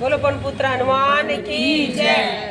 बोलो पवन पुत्र हनुमान की जय।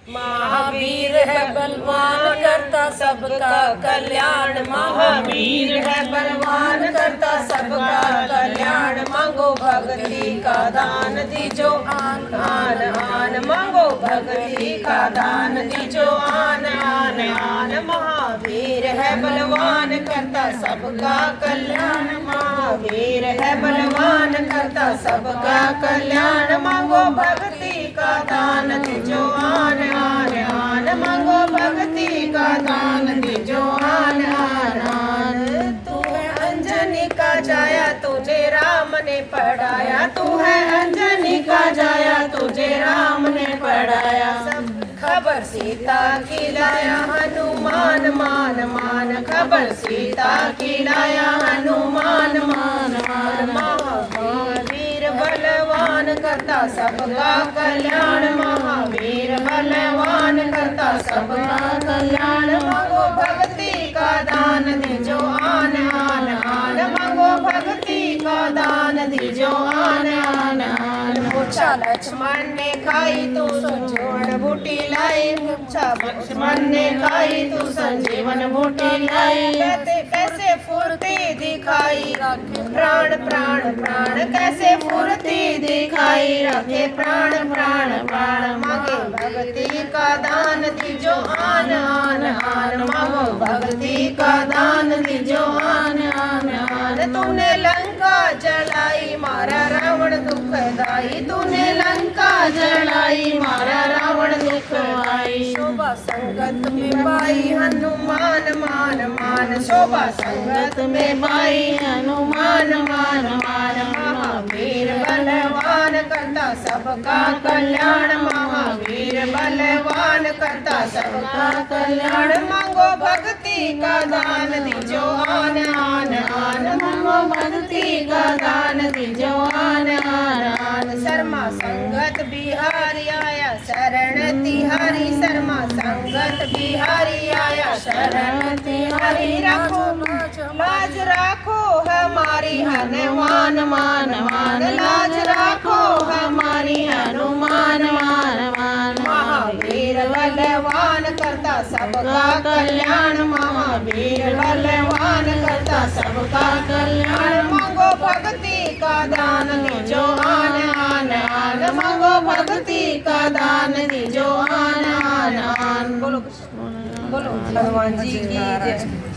महावीर है बलवान करता सबका कल्याण, महावीर है बलवान करता सबका कल्याण। मांगो भक्ति का दान दीजो आन आन आन, मांगो भक्ति का दान दीजो आन आन आन। महावीर है बलवान करता सबका कल्याण, महावीर है बलवान करता सबका कल्याण। मांगो भक्ति का दान दीजो आन आन आन, मांगो भक्ति का दान दीजो आन आन आन। तू है अंजनी का जाया तुझे राम ने पढ़ाया, तू है अंजनी का जाया तुझे राम ने पढ़ाया। सब खबर सीता की लाया हनुमान मान मान, खबर सीता की लाया हनुमान मान मान। महावीर बलवान करता सबका कल्याण, महावीर बलवान करता सबका कल्याण। मांगो भक्ति का दान दीजो आन आन आन, मांगो भक्ति का दान दीजो आन आन आन। मूर्छा लक्ष्मण ने खाई तू संजीवन बूटी लाई, मूर्छा लक्ष्मण ने खाई तू संजीवन बूटी लाई। कहते कैसे फुर्ती दिखाई प्राण प्राण प्राण, कैसे फुर्ती दिखाई रखे प्राण प्राण प्राण। मांगे भक्ति का दान दीजो आन आन आन, मांगो भक्ति का दान दीजो आन आन आन। तूने लंका जलाई मारा रावण दुखदाई, तूने लंका जलाई मारा रावण दुखदाई। शोभा संगत में पाई हनुमान मान मान, शोभा संगत में पाई हनुमान मान मान। महावीर बलवान करता सबका कल्याण, महावीर बलवान करता सबका कल्याण। मांगो भक्ति का दान दीजो आन आन आन, मांगो भक्ति का दान दीजो आन आन आन। शर्मा संगत बिहारी आया शरण तिहारी, शर्मा संगत बिहारी आया शरण तिहारी। राखो लाज राखो हमारी हनुमान मान मान, लाज राखो हमारी हनुमान मान मान। महावीर बलवान करता सबका कल्याण, महावीर बलवान करता सबका कल्याण। मांगो भक्ति का दान दीजो आन आन आन, मांगो भक्ति का दान दीजो आन आन आन। बोलो बोलो हनुमान जी की जय।